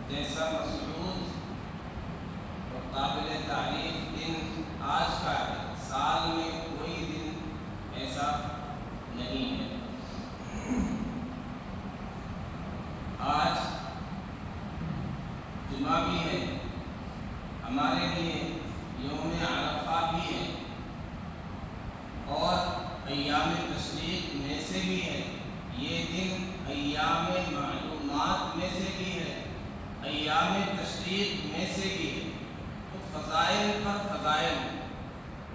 جیسا مسعود اور قابل تعریف دن آج کا ہے، سال میں کوئی دن ایسا نہیں ہے۔ آج جمعہ بھی ہے، ہمارے لیے یوم عرفہ بھی ہے، اور ایام تشریق میں سے بھی ہے۔ یہ دن ایام معلومات میں سے بھی ہے، ایام تشریق میں سے بھی ہے۔ تو فضائل پر فضائل،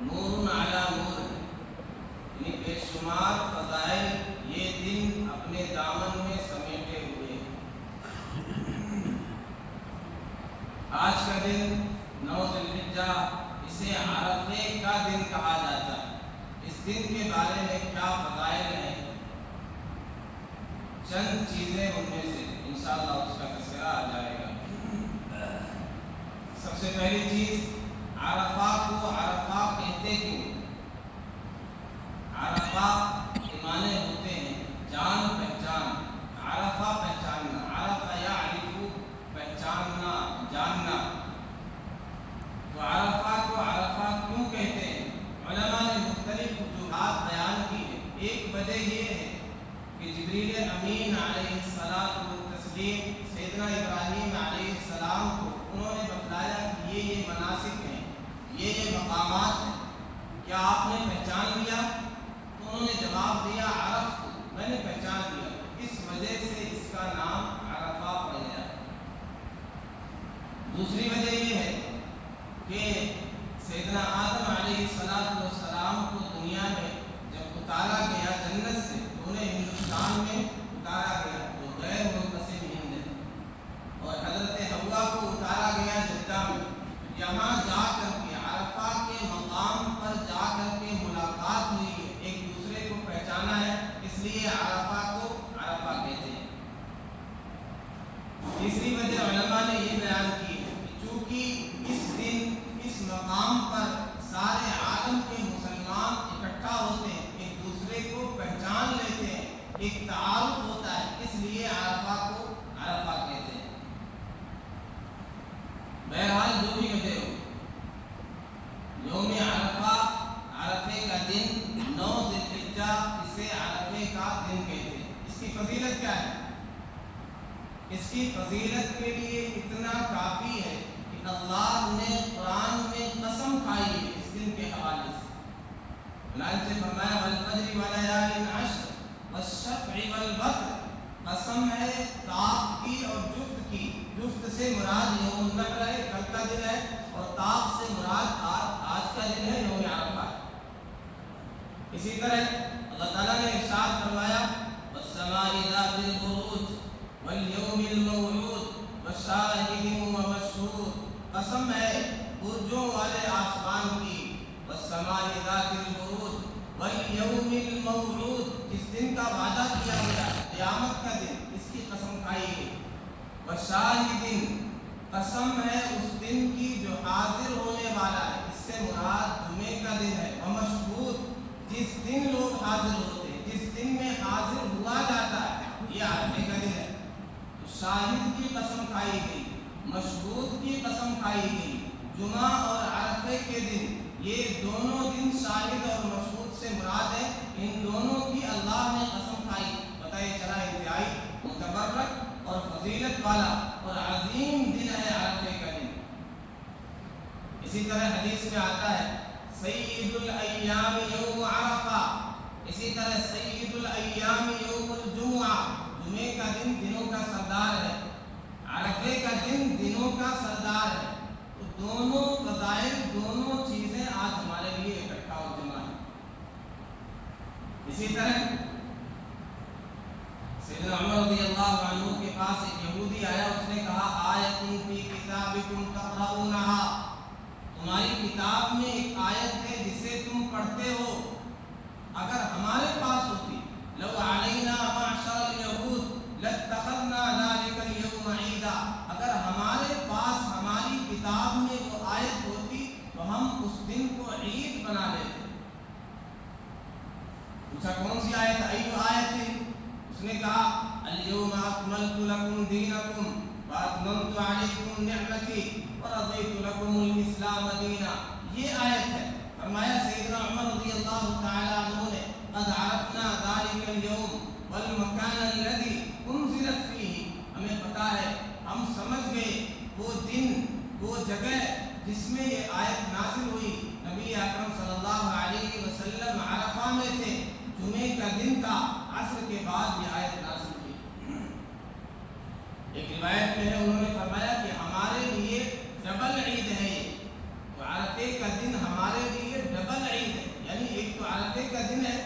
نور علی نور، یعنی بے شمار فضائل یہ دن اپنے دامن میں سمیٹے ہوئے ہیں۔ آج کا دن 9 ذی الحجہ، اسے عرفے کا دن کہا جاتا ہے۔ اس دن کے بارے میں کیا فضائل ہیں، چند چیزیں ان میں سے انشاءاللہ اس کا تذکرہ آ جائے گا۔ سب سے پہلی چیز، عرفہ کو عرفہ کہتے کیوں؟ عرفہ کے معنی ہوتے ہیں جان پہچان، عرفہ پہچاننا، عرفہ یعرف پہچاننا، جاننا۔ تو عرفہ کو عرفہ کیوں کہتے ہیں؟ علماء نے مختلف وجوہات بیان کی ہے۔ ایک وجہ یہ ہے کہ جبریل امین علیہ السلام سیدنا ابراہیم علیہ السلام کو انہوں نے بتلایا کہ یہ مناسک ہیں، یہ مقامات ہیں، کیا آپ نے پہچان لیا؟ تو انہوں نے جواب دیا عرفت، میں نے پہچان لیا۔ اس وجہ سے اس کا نام عرفہ پڑ گیا۔ دوسری وجہ یہ ہے کہ سیدنا آدم علیہ السلام کو دنیا میں جب اتارا گیا جنت سے، انہیں ہندوستان میں اتارا گیا تو غیر منقسم ہند ہے، اور حضرت حوا کو اتارا گیا جدہ میں۔ یہاں جا کر کے عرفہ کے مقام پر جا کر کے ملاقات ہوئی ہے، ایک دوسرے کو پہچانا ہے، اس لیے عرفہ کو عرفہ کہتے ہیں۔ تیسری وجہ علماء نے یہ بیان کی ہے کہ چونکہ اس دن اس مقام پر سارے عالم کے مسلمان اکٹھا ہوتے ہیں، ایک دوسرے کو پہچان لیتے ہیں، ایک تعارف ہوتا ہے، اس لیے عرفہ کو عرفہ کہتے ہیں۔ بہرحال جو بھی وجہ ہو، یوم عرفہ، عرفے کا دن 9 ذی الحجہ، اسے عرفے کا دن کہتے ہیں۔ اس کی فضیلت کیا ہے؟ اس کی فضیلت کے لیے اتنا کافی ہے کہ اللہ نے قرآن میں قسم کھائی ہے اس دن کے حوالے سے۔ چنانچہ فرمایا والفجر ولیال عشر والشفع والوتر، قسم ہے طاق کی اور جفت کی۔ جفت سے مراد یوم النحر ہے، کل کا دن ہے، اور طاق سے مراد آج کا دن ہے، یوم عرفہ۔ اسی طرح اللہ تعالیٰ نے ارشاد فرمایا والسماء ذات البروج والیوم الموعود وشاہد ومشہود، قسم ہے برجوں والے آسمان کی، والسماء ذات البروج والیوم الموعود، جس دن کا وعدہ کیا گیا قیامت کا دن، اس کی قسم کھائی ہے۔ وشاہد، قسم ہے اس دن کی جو حاضر ہونے والا ہے، اس سے مراد جمعے کا دن ہے۔ ومشہود، جس دن لوگ حاضر ہوتے ہیں، جس دن میں حاضر ہوا جاتا ہے، یہ عرفے کا دن ہے۔ شاہد کی قسم کھائی گئی، مشہود کی قسم کھائی گئی۔ جمعہ اور عرفے کے دن، یہ دونوں دن شاہد اور مشہود سے مراد ہے، ان دونوں کی اللہ نے قسم کھائی۔ پتہ یہ چلا انتہائی متبرک اور فضیلت والا اور عظیم دن ہے عرفے کا دن۔ اسی طرح حدیث میں آتا ہے سید الایام یوم عرفہ، اسی طرح سید الایام یوم الجمعہ، جمعے کا دن دنوں کا سردار ہے، عرفے کا دن دنوں کا سردار ہے۔ تو دونوں فضائل، دونوں چیزیں آج ہمارے لیے اکٹھا ہو جمع ہیں۔ اسی طرح سیدنا عمر رضی اللہ عنہ کے پاس ایک یہودی آیا، اس نے کہا آیۃ فی کتابکم تقرؤونها، تمہاری کتاب میں ایک آیت ہے جسے تم پڑھتے ہو، اگر ہمارے پاس ہوتی، لو علینا معشر الیہود لاتخذنا ذلک اليوم عیدا، اگر ہمارے پاس ہماری کتاب میں وہ آیت ہوتی تو ہم اس دن کو عید بنا لیتے۔ پوچھا کون سی آیت؟ ایو آیت؟ اس نے کہا الیوم اکملت لکم دینکم وَأَتْمَمْتُ عَلَيْكُمْ نِعْمَتِي وَرَضِيتُ لَكُمُ الْإِسْلَامَ دِينًا. یہ آیت ہے. فرمایا سیدنا عمر رضی اللہ تعالیٰ عنہ نے قَدْ عَرَفْنَا ذَلِكَ الْيَوْمَ وَالْمَكَانَ الَّذِي أُنزِلَتْ فِيهِ. ہمیں پتہ ہے، ہم سمجھ گئے وہ دن، وہ جگہ جس میں یہ آیت نازل ہوئی. نبی اکرم صلی اللہ علیہ وسلم عرفہ میں تھے، جمعے کا دن تھا، عصر کے بعد یہ آیت نازل ہوئی. ایک روایت میں ہے انہوں نے فرمایا کہ ہمارے لیے ڈبل عید ہے یہ. تو عرفے کا دن ہمارے لیے ڈبل عید ہے. یعنی ایک تو عرفے کا دن ہے،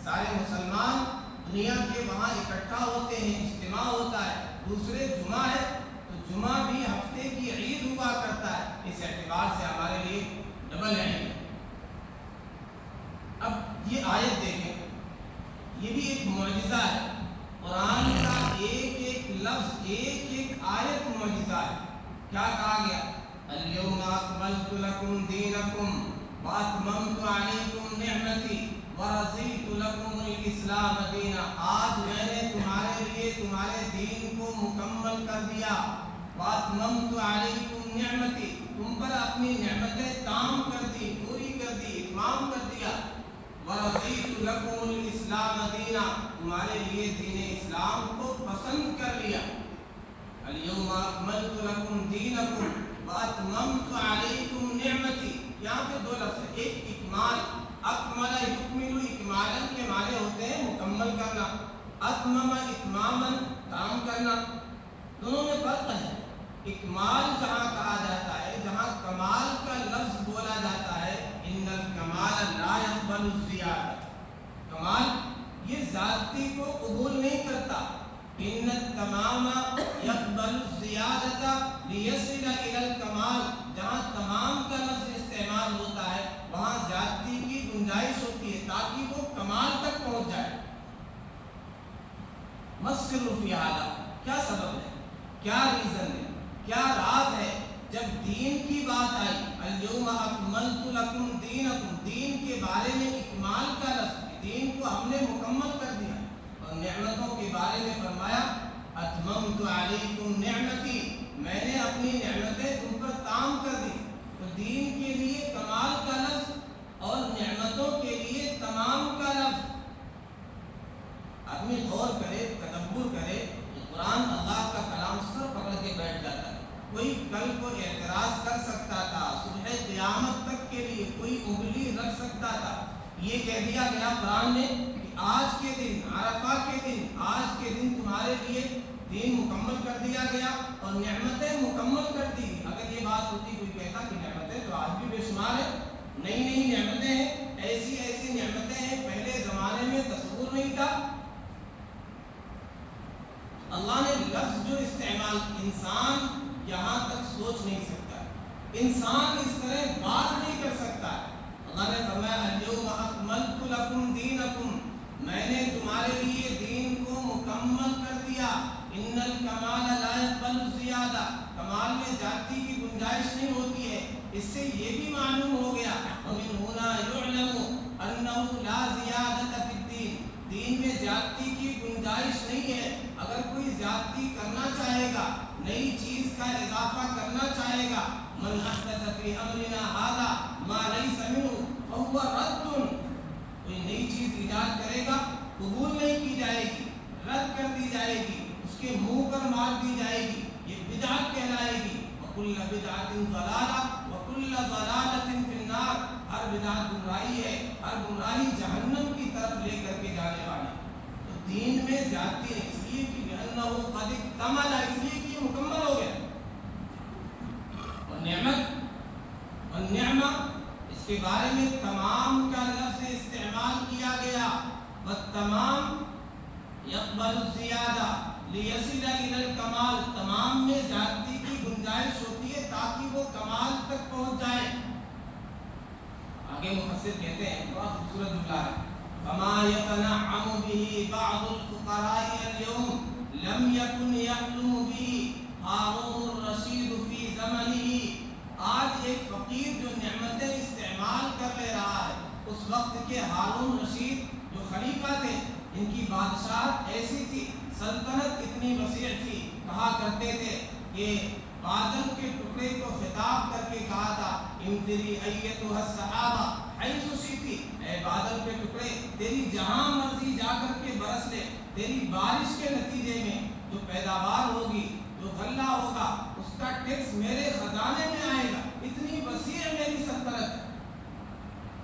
سارے مسلمان دنیا کے وہاں اکٹھا ہوتے ہیں، اجتماع ہوتا ہے. دوسرے جمعہ ہے، تو جمعہ بھی ہفتے کی عید ہوا کرتا ہے. اس اعتبار سے ہمارے لیے ڈبل عید ہے. اب یہ آیت دیکھیں، یہ بھی ایک معجزہ ہے. قرآن کا ایک ایک لفظ، ایک ایک آیت معجزہ ہے. کیا کہا گیا؟ اليوم اکملت لکم دینکم واتممت علیکم نعمتی ورضیت لکم الاسلام دینا. آج میں نے تمہارے لیے تمہارے دین کو مکمل کر دیا. واتممت علیکم نعمتی، تم پر اپنی نعمتیں تام کر دی، پوری کر دی، اتمام کر دیا. ورضیت لکم الاسلام دینا، تمہارے لیے دین اسلام کو پسند کر لیا. اليوم اکملت لکم دینکم واتممت علیکم نعمتی. یہاں پہ دو لفظ ہیں، ایک اکمال. اکمل یکمل، اکمالن کے معنی ہوتے ہیں مکمل کرنا. اتمم اتمامن، کام کرنا. دونوں میں فرق ہے. اکمال جہاں کہا جاتا ہے، جہاں کمال کا لفظ بولا جاتا ہے، ان الکمال لا یقبل الزیادہ. کمال یہ ذاتی کو قبول نہیں کرتا. ان التمام یقبل الزیادہ لیصل الی الکمال. جہاں تمام کا لفظ استعمال ہوتا ہے وہاں زیادتی کی گنجائش ہوتی ہے تاکہ وہ کمال تک پہنچ جائے. مسر فی ھذا، کیا سبب ہے، کیا ریزن ہے، کیا راز ہے؟ جب دین کی بات آئی، اليوم اکملت لکم دینکم، دین کے بارے میں اکمال کا لفظ، دین کو ہم نے مکمل کر دیا. اور نعمتوں کے بارے میں فرمایا اتممت علیکم نعمتی، میں نے اپنی نعمتیں تم پر تام کر دی. تو دین کے لیے کمال کا لفظ اور نعمتوں کے لیے تمام کا لفظ. آدمی غور کرے، تدبر کرے. قرآن اللہ کا کلام سر پکڑ کے بیٹھ جاتا ہے. کوئی کل کو اعتراض کر سکتا تھا، صبح قیامت تک کے لیے کوئی انگلی رکھ سکتا تھا. یہ کہہ دیا گیا قرآن نے کہ آج کے دن، عرفہ کے دن، آج کے دن تمہارے لیے دین مکمل کر دیا گیا اور نعمتیں مکمل کر دی. اگر یہ بات ہوتی کوئی کہتا کہ نعمتیں تو آج بھی بے شمار ہیں، نئی نئی نعمتیں ہیں، ایسی ایسی نعمتیں ہیں پہلے زمانے میں تصور نہیں تھا. اللہ نے لفظ جو استعمال، انسان یہاں تک سوچ نہیں سکتا، انسان اس طرح بات نہیں کر سکتا. اللہ نے فرمایا اليوم اکملت لکم دینکم، میں نے تمہارے لیے دین کو مکمل کر دیا. ان الکمال لا یقبل الزیادہ، کمال میں زیادتی کی گنجائش نہیں ہوتی ہے. اس سے یہ بھی معلوم ہو گیا ومن هنا يعلم انه لا زیادۃ فی الدین، دین میں زیادتی کی گنجائش نہیں ہے. اگر کوئی زیادتی کرنا چاہے گا، نئی چیز کا اضافہ کرنا چاہے گا، من احدث فی امرنا ھذا ما لیس منہ فہو رد، کوئی نئی چیز ایجاد کرے گا قبول نہیں کی جائے گی، رد کر دی جائے گی، اس کے منہ پر مار دی جائے گی، یہ بدعت کہلائے گی. وکل بدعۃ ضلالہ وکل ضلالۃ فی النار، ہر بدعت گمراہی ہے، ہر گمراہی جہنم کی طرف لے کر کے جانے والی. تو دین میں زیادتی نہیں، اس لیے کہ بأنہ قد اکتمل، اس لیے کہ یہ مکمل ہو گیا. اور نعمت اور نعمت، اس کے بارے میں تمام کا لفظ استعمال کیا گیا. والتمام یقبل الزیادہ لیصل الی الکمال، تمام میں زیادتی کی گنجائش ہوتی ہے تاکہ وہ کمال تک پہنچ جائے. آگے مفسر کہتے ہیں، بہت خوبصورت جملہ ہے، فما يتنعم به بعض الفقراء اليوم لم يكن يحلم به هارون الرشید في زمنه. آج ایک فقیر جو نعمتیں استعمال کر لے رہا ہے، اس وقت کے ہارون رشید جو خلیفہ تھے، ان کی بادشاہت ایسی تھی، سلطنت اتنی وسیع تھی، کہا کرتے تھے کہ بادل کے ٹکڑے کو خطاب کر کے کہا تھا امطری ایتھا السحابہ حیث شئتی، اے بادل کے ٹکڑے تیری جہاں مرضی جا کر کے برس لے، تیری بارش کے نتیجے میں جو پیداوار ہوگی، جو غلہ ہوگا، اس کا ٹیکس میرے خزانے میں آئے گا، اتنی وسیع میری سلطنت ہے۔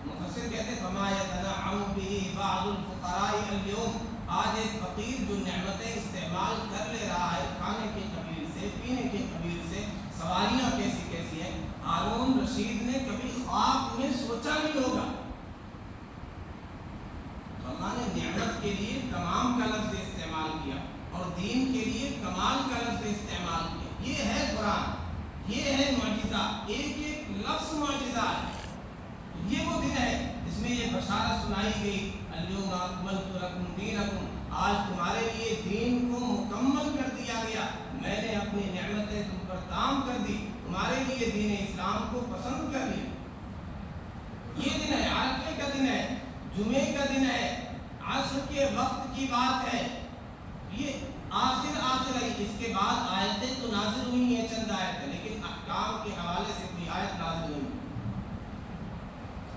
مفسر کہتے ہیں فما یتنعم به بعض الفقراء اليوم، آج ایک فقیر جو نعمتیں استعمال کر لے رہا ہے کھانے کے قبیل سے، پینے کے قبیل سے، سواریاں کیسی کیسی ہیں، ہارون رشید نے کبھی خواب میں سوچا نہیں ہوگا۔ تو اللہ نے نعمت کے لیے تمام کا لفظ استعمال کیا اور دین کے لیے کمال کا لفظ استعمال کیا۔ یہ ہے قرآن، یہ ہے معجزہ، ایک ایک لفظ معجزہ ہے۔ یہ وہ دن ہے جس میں یہ بشارت سنائی گئی الیوم اکملت لکم دینکم، آج تمہارے لیے دین کو مکمل کر دیا گیا، میں نے اپنی نعمتیں تم پر تام کر دی، تمہارے لیے دین اسلام کو پسند کر لیا۔ یہ دن ہے، عرفے کا دن ہے، جمعے کا دن ہے، عصر کے وقت کی بات ہے، یہ آخر ہے۔ اس کے بعد آیتیں تو نازل ہوئی ہیں، چند آیتیں، لیکن احکام کے حوالے سے کوئی آیت نازل نہیں،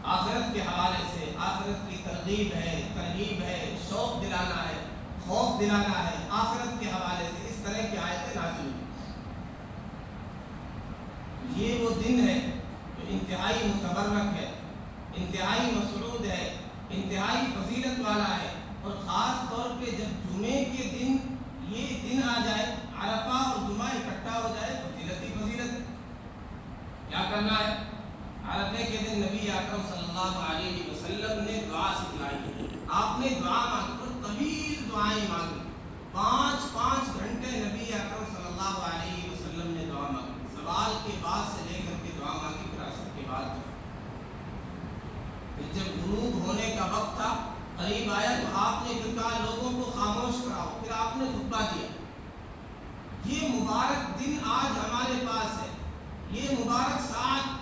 آخرت کے حوالے سے، آخرت کی ترغیب ہے، ترغیب ہے، شوق دلانا ہے، خوف دلانا ہے، آخرت کے حوالے سے اس طرح کی آیتیں نازل ہوئی۔ یہ وہ دن ہے جو انتہائی متبرک ہے، انتہائی مسعود ہے، انتہائی فضیلت والا ہے، اور خاص طور پہ جب جمعے کے دن یہ دن آ جائے، عرفہ اور جمعہ اکٹھا ہو جائے، فضیلت ہی فضیلت ہے۔ کیا کرنا ہے؟ عرفے کے دن نبی اکرم صلی اللہ علیہ وسلم نے دعا سکھلائی، آپ نے دعا مانگی اور طویل دعائیں مانگی، 5 گھنٹے نبی اکرم صلی اللہ علیہ وسلم نے دعا مانگی، سوال کے بعد سے لے کر کے دعا مانگی، پھر عصر کے بعد پھر جب غروب ہونے کا وقت تھا، قریب آیا تو آپ نے پھر کہا لوگوں کو خاموش کراؤ، پھر آپ نے خطبہ دیا۔ یہ مبارک دن آج ہمارے پاس ہے، یہ مبارک ساعت،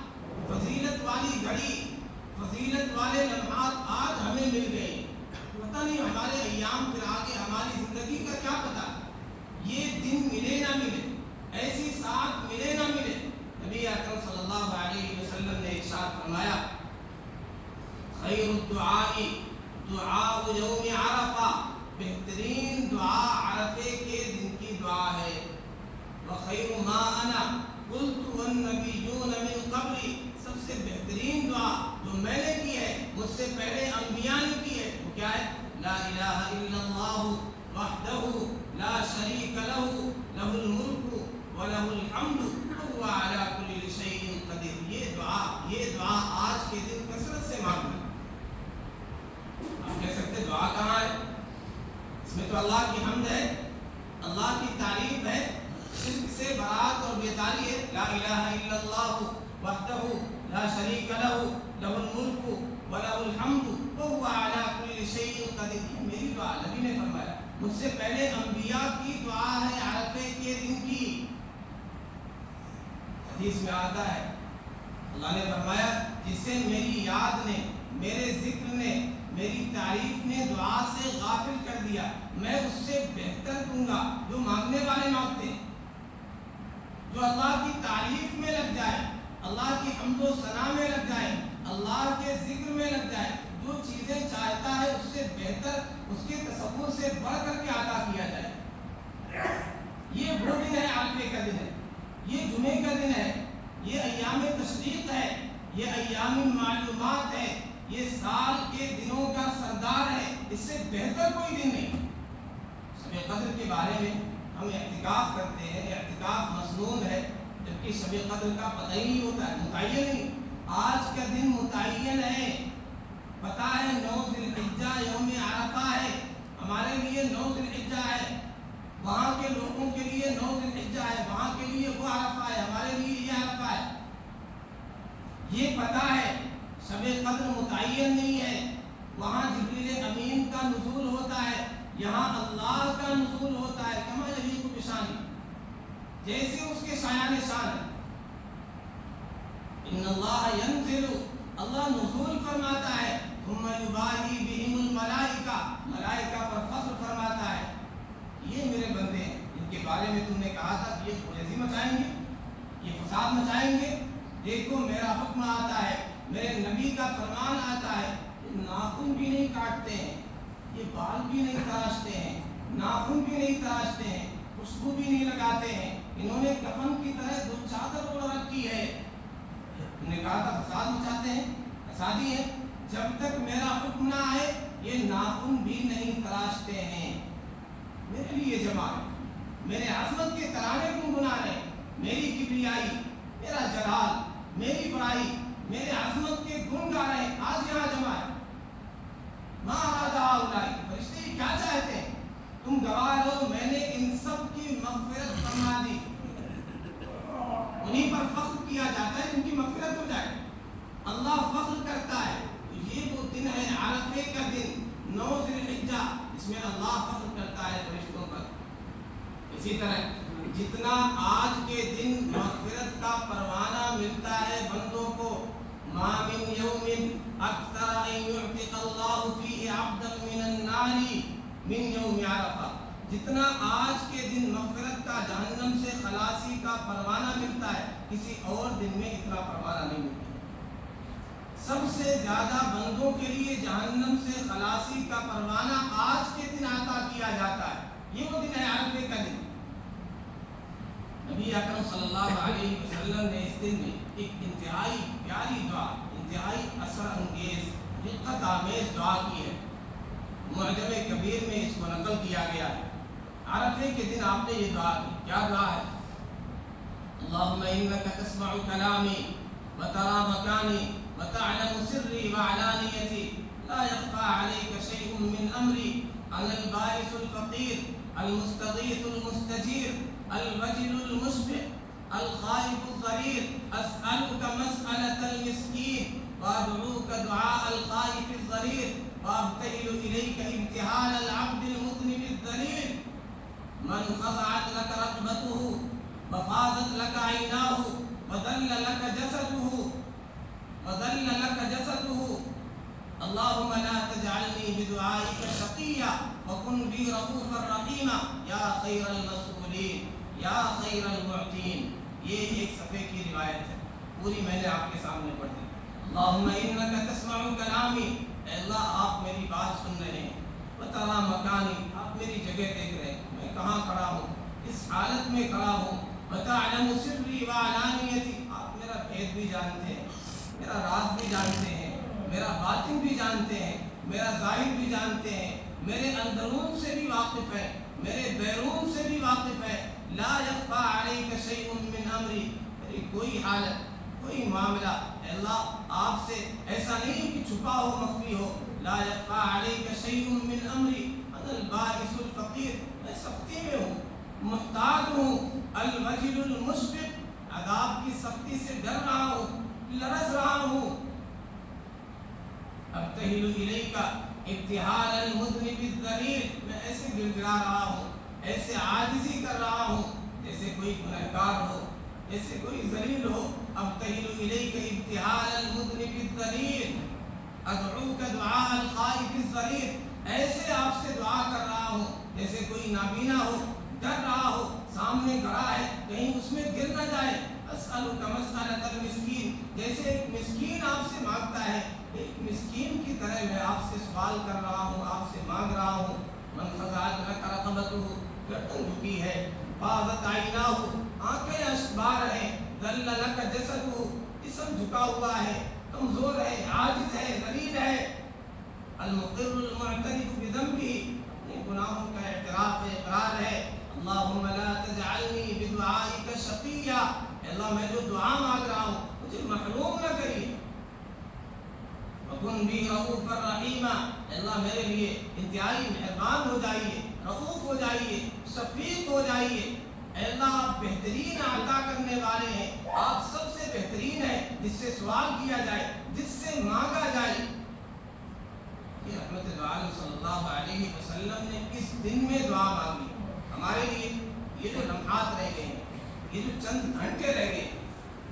فضیلت والی گھڑی، فضیلت والے لمحات آج ہمیں مل گئے۔ پتہ نہیں ہمارے ایام پھر آگے ہماری زندگی کا کیا پتہ، یہ دن ملے نہ ملے، ایسی ساتھ ملے نہ ملے۔ نبی اکرم صلی اللہ علیہ وسلم نے ارشاد فرمایا خیر الدعاء دعاء یوم عرفہ، بہترین دعا عرفے کے دن کی دعا ہے۔ وخیر ما انا قلت والنبیون من قبلی، سب سے بہترین دعا جو میں نے کی ہے، مجھ سے پہلے انبیاء نے کی ہے، وہ کیا ہے؟ لا الہ الا اللہ وحدہ لا شریک لہ لہ الملک ولہ الحمد وہو علی کل شیء قدیر۔ یہ دعا آج کے دن کثرت سے مانگنا۔ آپ کہہ سکتے دعا کہاں ہے؟ اس میں تو اللہ کی حمد ہے، اللہ کی تعریف ہے، شرک سے برات اور بیزاری ہے۔ لا الہ الا اللہ وحدہ لا شریک لہ لہ الملک ولہ الحمد وہو علی کل شیء قدیر۔ یہ میری دعا، نبی نے فرمایا، مجھ سے پہلے انبیاء کی دعا ہے عرفے کے دن کی۔ حدیث میں آتا ہے اللہ نے فرمایا جسے میری یاد نے، میرے ذکر نے، میری تعریف نے دعا سے غافل کر دیا، میں اس سے بہتر دوں گا۔ جو مانگنے والے مانگتے ہیں، جو اللہ کی تعریف میں لگ جائے، اللہ کی حمد و ثنا میں لگ جائے، اللہ کے ذکر میں لگ جائے، جو چیزیں چاہتا ہے اس سے بہتر، اس کے تصور سے بڑھ کر کے عطا کیا جائے۔ یہ وہ دن ہے، عرفے کا دن ہے، یہ جمعے کا دن ہے، یہ ایام تشریق ہے، یہ ایام معلومات ہے، یہ سال کے دنوں کا سردار ہے، اس سے بہتر کوئی دن نہیں۔ شب قدر کے بارے میں ہم اعتکاف کرتے ہیں، اعتکاف مسنون ہے، جبکہ شب قدر کا پتہ ہی نہیں ہوتا ہے، متعین نہیں۔ آج کا دن متعین ہے، پتہ ہے 9 ذی الحجہ یوم عرفہ ہے، ہمارے لیے 9 ذی الحجہ ہے، وہاں کے لوگوں کے لیے 9 ذی الحجہ ہے، وہاں کے لیے وہ عرفہ ہے، ہمارے لیے یہ عرفہ ہے۔ یہ پتہ ہے شب قدر متعین نہیں ہے، وہاں جبریل امین کا نزول ہوتا ہے، یہاں اللہ کا نزول ہوتا ہے، کما یلیق بشان، جیسے اس کے شایان شان ہے۔ ان اللہ ینزل، اللہ نزول فرماتا ہے، ثم یباہی بہم الملائکہ، ملائکہ پر فخر فرماتا ہے، یہ میرے بندے ہیں، کے بارے میں تم نے کہا تھا کہ یہ خونریزی مچائیں گے، یہ فساد مچائیں گے، دیکھو میرا حکم آتا ہے، میرے نبی کا فرمان آتا ہے، یہ ناخن بھی نہیں کاٹتے ہیں، یہ بال بھی نہیں تراشتے ہیں، ناخن بھی نہیں تراشتے ہیں، خوشبو بھی نہیں لگاتے ہیں، انہوں نے کفن کی طرح دو چادر اوڑھ رکھی ہے۔ انہوں نے کہا تھا فساد مچاتے ہیں، فسادی ہیں، جب تک میرا حکم نہ آئے یہ ناخن بھی نہیں تراشتے ہیں۔ میرے لیے جمع ہے، میرے عظمت کے ترانے گنگنا رہے ہیں، میری کبریائی، میرا جلال، میری بڑائی، میرے عظمت کے گن گا رہے ہیں، آج یہاں جمع ہے۔ ما اراد ہؤلاء، فرشتے کیا چاہتے ہیں؟ تم گواہ ہو میں نے ان سب کی مغفرت فرما دی، انہیں پر فخر کیا جاتا ہے ان کی مغفرت ہو جائے، اللہ فخر کرتا ہے۔ تو یہ وہ دن ہے عرفے کا دن، 9 ذی الحجہ، اس میں اللہ فخر کرتا ہے فرشتوں پر۔ اسی طرح جتنا آج کے دن مغفرت کا پروانہ ملتا ہے بندوں کو، ما من یوم اکثر ان یعتق اللہ فیہ عبدا من النار من یوم عرفہ، جتنا آج کے دن مغفرت کا جہنم سے خلاصی کا پروانہ ملتا ہے کسی اور دن میں اتنا پروانہ نہیں ملتا۔ سب سے زیادہ بندوں کے لیے جہنم سے خلاصی کا پروانہ آج کے دن عطا کیا جاتا ہے، یہ وہ دن ہے عرفے کا دن۔ نبی اکرم صلی اللہ علیہ وسلم نے اس دن میں ایک انتہائی پیاری دعا، انتہائی اثر انگیز، دقت آمیز دعا کی ہے، معجم کبیر میں اس کو نقل کیا گیا ہے۔ عرفے کے دن آپ نے یہ دعا کی، کیا دعا ہے؟ اللہم انک تسمع کلامی وترى مکانی وتعلم سری وعلانیتی لا يخفى عليك شيء من امری انا البائس الفقیر المستغیث المستجیر الوجل المشفق الخائف الضریر اسألك مسألة المسکین وادعوك دعاء الخائف الضریر وابتهل إليك ابتهال العبد المذنب الذليل من خضعت لك رقبته وفاضت لك عيناه وذل لك جسده اللهم لا تجعلني بدعائك شقيا وكن بي رؤوفا رحيما يا خير المسؤولين يا خير المعطين۔ یہ ایک صفحے کی روایت ہے، پوری میں نے آپ کے سامنے پڑھ دی۔ اللہم انک تسمع کلامی، اے اللہ آپ میری بات سن رہے ہیں، وترى مکانی آپ میری جگہ دیکھ رہے ہیں، میں کہاں کھڑا ہوں، اس حالت میں کھڑا ہوں، وتعلم سری وعلانیتی آپ میرا بھید بھی جانتے ہیں، میرا راز بھی جانتے ہیں، میرا باطن بھی جانتے ہیں، میرا ظاہر بھی جانتے ہیں، میرے اندرون سے بھی واقف ہے، میرے بیرون سے بھی واقف ہے۔ لا یخفی علیک شیء من امری، میری کوئی حالت کوئی معاملہ اے اللہ آپ سے ایسا نہیں کہ چھپا ہو مخفی ہو۔ لا یخفی علیک شیء من امری انا البائس الفقیر، میں سختی میں ہوں، محتاج ہوں، الوجل المشفق عذاب کی سختی سے ڈر رہا ہوں، لرز رہا ہوں۔ ابتہل الیک ابتہال المذنب الذلیل، میں ایسے گر گرا رہا ہوں، ایسے عاجزی کر رہا ہوں جیسے کوئی گنہگار ہو، جیسے کوئی ذلیل ہو۔ ابتہل الیک ابتہال المذنب الذلیل ادعوک دعاء الخائف الضریر، ایسے آپ سے دعا کر رہا ہوں جیسے کوئی نابینا ہو، ڈر رہا ہو، سامنے کھڑا ہے کہیں اس میں گر نہ جائے۔ اسألک مسألة المسکین، جیسے ایک مسکین آپ سے مانگتا ہے، ایک مسکین کی طرح میں آپ سے سوال کر رہا ہوں، آپ سے مانگ رہا ہوں۔ من خضعت لک رقبتہ، گردن جھکی ہے، فاضت عیناہ آنکھیں اشکبار ہیں، ذل لک جسدہ جسم جھکا ہوا ہے، کمزور ہے، عاجز ہے، ذلیل ہے۔ المقر المعترف بذنبہ، اپنے گناہوں کا اعتراف ہے، اقرار ہے۔ اللہم لا تجعلنی بدعائک شقیا، اللہ میں جو دعا مانگ رہا ہوں مجھے محروم نہ کریے۔ وَكُنْ بِي رَؤُوفًا رَحِيمًا، اللہ میرے لیے انتہائی مہربان ہو جائیے، رؤوف ہو جائیے، شفیق ہو جائیے۔ اے اللہ آپ بہترین عطا کرنے والے ہیں، آپ سب سے بہترین ہیں، جس سے سوال کیا جائے، جس سے مانگا جائے۔ یہ رحمت عالم صلی اللہ علیہ وسلم نے اس دن میں دعا مانگی ہمارے لیے۔ یہ جو لمحات رہ گئے ہیں، یہ جو چند گھنٹے رہ گئے،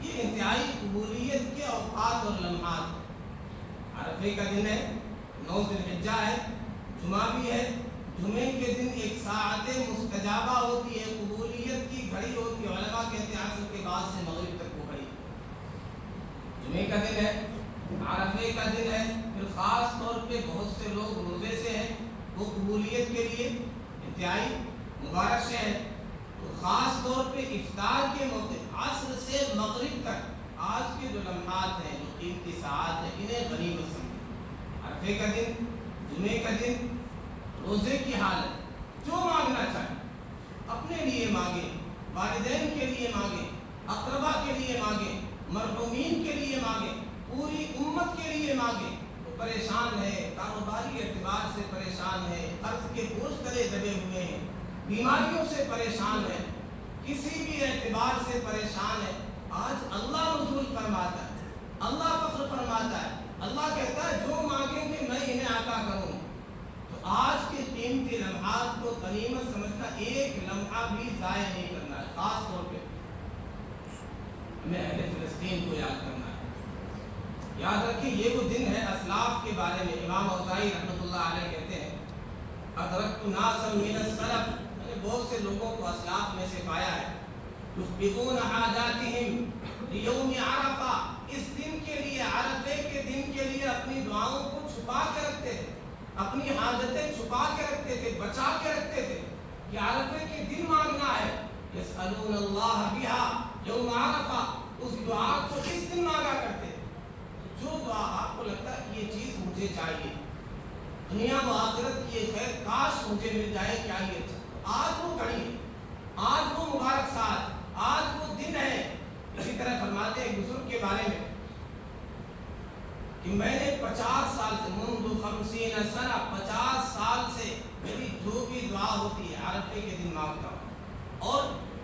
یہ انتہائی قبولیت کے اوقات اور لمحات ہیں۔ عرفے کا دن ہے، 9 ذی الحجہ ہے، جمعہ بھی ہے، جمعے کے دن ایک ساعت مستجابہ ہوتی ہے، قبولیت کی گھڑی ہوتی ہے، علماء کہتے ہیں عصر کے بعد سے مغرب تک وہ گھڑی، جمعے کا دن ہے، عرفے کا دن ہے، پھر خاص طور پہ بہت سے لوگ روزے سے ہیں، وہ قبولیت کے لیے انتہائی مبارک سے ہے، تو خاص طور پہ افطار کے موقع عصر سے مغرب تک آج کے جو لمحات ہیں، جو قیمتی ساعات ہیں، انہیں غنیمت سمجھیں۔ عرفے کا دن، جمعے کا دن، روزے کی حالت، جو مانگنا چاہے اپنے لیے مانگے، والدین کے لیے مانگے، اقربا کے لیے مانگے، مرحومین کے لیے مانگے، پوری امت کے لیے مانگے۔ وہ پریشان ہے، کاروباری اعتبار سے پریشان ہے، قرض کے بوجھ تلے دبے ہوئے ہیں، بیماریوں سے پریشان ہے، کسی بھی اعتبار سے پریشان ہے، آج اللہ نزول فرماتا ہے، اللہ فخر فرماتا ہے، اللہ کہتا ہے جو مانگیں گے میں انہیں عطا کروں گا۔ تو آج کے قیمتی لمحات کو غنیمت سمجھنا، ایک لمحہ بھی ضائع نہیں کرنا ہے، خاص طور پہ ہمیں اہل فلسطین کو یاد کرنا ہے۔ یاد رکھیں یہ وہ دن ہے اسلاف کے بارے میں امام اوزاعی رحمۃ اللہ علیہ کہتے ہیں ادرکت ناسا من السلف، میں نے بہت سے لوگوں کو اسلاف میں سے پایا ہے، یخبئون حاجاتہم لیوم عرفہ، اس دن کے لیے، عرفے کے دن کے لیے اپنی دعاؤں کو چھپا کے رکھتے تھے، اپنی حاجتیں چھپا کے رکھتے تھے، بچا کے رکھتے تھے کہ عرفے کے دن مانگنا ہے، یسألون اللہ بہا یوم عرفہ، اس دعا کو اس دن مانگا کرتے تھے۔ جو دعا آپ کو لگتا ہے کہ یہ چیز مجھے چاہیے، دنیا و آخرت کی یہ خیر کاش مجھے مل جائے، کیا یہ اچھا، آج وہ گھڑی ہے، آج وہ مبارک ساتھ، آج وہ دن ہے۔ اسی طرح فرماتے ہیں بزرگ کے بارے میں کہ میں نے 50 سال سے، منذ 50 سنہ، 50 سال سے میری جو بھی دعا ہوتی ہے عرفے کے دن مانگتا ہوں، اور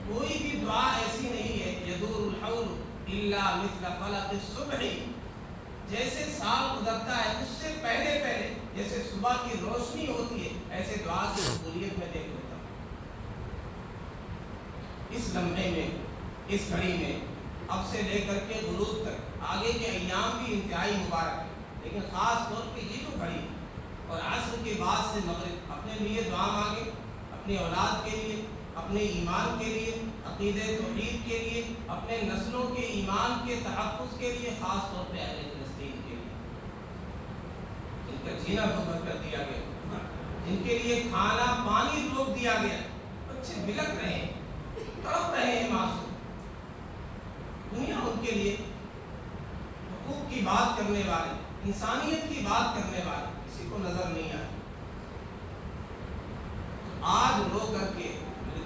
کوئی بھی دعا ایسی نہیں ہے یدور الحول الا مثل فلق الصبح، جیسے سال گزرتا ہے اس سے پہلے پہلے جیسے صبح کی روشنی ہوتی ہے، ایسے دعا کی قبولیت میں دیکھ لیتا ہوں۔ اس لمحے میں، اس گھڑی میں، اب سے لے کر کے غروب تک، آگے کے ایام بھی انتہائی مبارک ہے، لیکن خاص طور پہ یہ جو گھڑی اور عصر کے بعد سے مغرب، اپنے لیے دعا مانگے، اپنی اولاد کے لیے، اپنے ایمان کے لیے، عقیدہ توحید کے لیے، اپنے نسلوں کے ایمان کے تحفظ کے لیے، خاص طور پہ اہل فلسطین کے لیے، جن کا جینا بند کر دیا گیا، جن کے لیے کھانا پانی روک دیا گیا، بچے بلک رہے ہیں، تڑپ رہے ہیں معصوم، دنیا ان کے لیے حقوق کی بات کرنے والے، انسانیت کی بات کرنے والے کسی کو نظر نہیں آئے۔ آج رو کر کے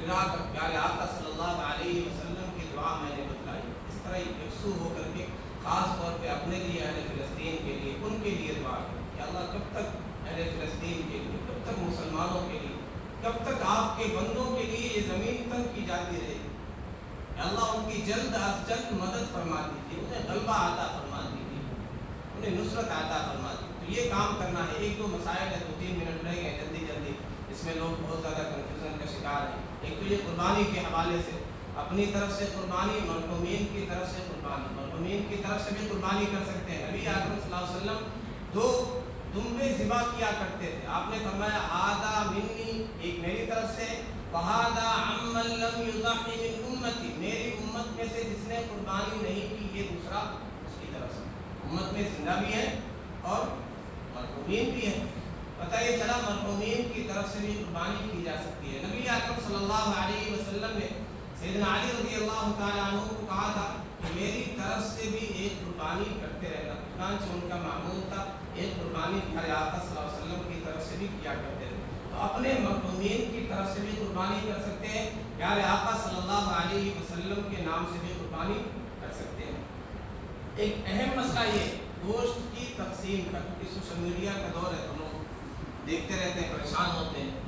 گرا کر پیارے آقا صلی اللہ علیہ وسلم کی دعا میں نے بتلائی، اس طرح یکسو ہو کر کے خاص طور پہ اپنے لیے، اہل فلسطین کے لیے، ان کے لیے دعا کریں کہ اللہ کب تک اہل فلسطین کے لیے، کب تک مسلمانوں کے لیے، کب تک آپ کے بندوں کے لیے یہ زمین تنگ کی جاتی رہے گی، اللہ ان کی جلد از جلد مدد فرما دیجیے، انہیں غلبہ عطا فرما دیجیے، انہیں نصرت عطا فرما دیجیے۔ تو یہ کام کرنا ہے۔ ایک دو مسائل ہے، 2-3 منٹ رہ گئے، جلدی جلدی، اس میں لوگ بہت زیادہ کنفیوژن کا شکار ہیں۔ ایک تو یہ قربانی کے حوالے سے، اپنی طرف سے قربانی، مرحومین کی طرف سے قربانی، مرحومین کی طرف سے بھی قربانی کر سکتے ہیں۔ نبی اکرم صلی اللہ علیہ وسلم 2 دمبے ذبح کیا کرتے تھے، آپ نے فرمایا آدھا منی، ایک میری طرف سے، وہذا عمن لم یضحِ من امتی، میری امت میں سے جس نے قربانی نہیں کی، یہ دوسرا اس کی طرف سے، امت میں زندہ بھی ہے اور مرحومین بھی ہے۔ پتہ یہ چلا مرحومین کی طرف سے بھی قربانی کی جا سکتی ہے۔ نبی اکرم صلی اللہ علیہ وسلم نے سیدنا علی رضی اللہ تعالیٰ عنہ کو کہا تھا کہ میری طرف سے بھی ایک قربانی کرتے رہنا، چنانچہ ان کا معمول تھا ایک قربانی پیارے آقا صلی اللہ علیہ وسلم کی طرف سے بھی کیا کرتے تھے۔ تو اپنے مرحومین کی طرف سے بھی قربانی کر سکتے ہیں، پیارے آقا صلی اللہ علیہ وسلم کے نام سے بھی قربانی کر سکتے ہیں۔ ایک اہم مسئلہ یہ گوشت کی تقسیم کا، کیونکہ سوشل میڈیا کا دور ہے، تو لوگ دیکھتے رہتے ہیں، پریشان ہوتے ہیں۔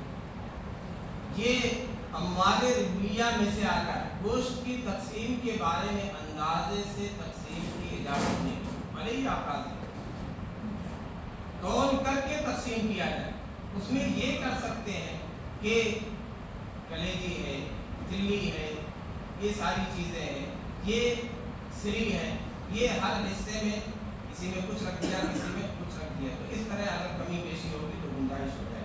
یہ اموال ربویہ میں سے آتا ہے، گوشت کی تقسیم کے بارے میں اندازے سے تقسیم کی اجازت نہیں، بھلے ہی آپ راضی تول کر کے تقسیم کیا جائے۔ اس میں یہ کر سکتے ہیں کہ کلیجی ہے، دلی ہے، یہ ساری چیزیں ہیں، یہ سری ہے، یہ ہر حصے میں کسی میں کچھ رکھ دیا، کسی میں کچھ رکھ دیا، تو اس طرح اگر کمی بیشی ہوگی تو گنجائش ہو جائے۔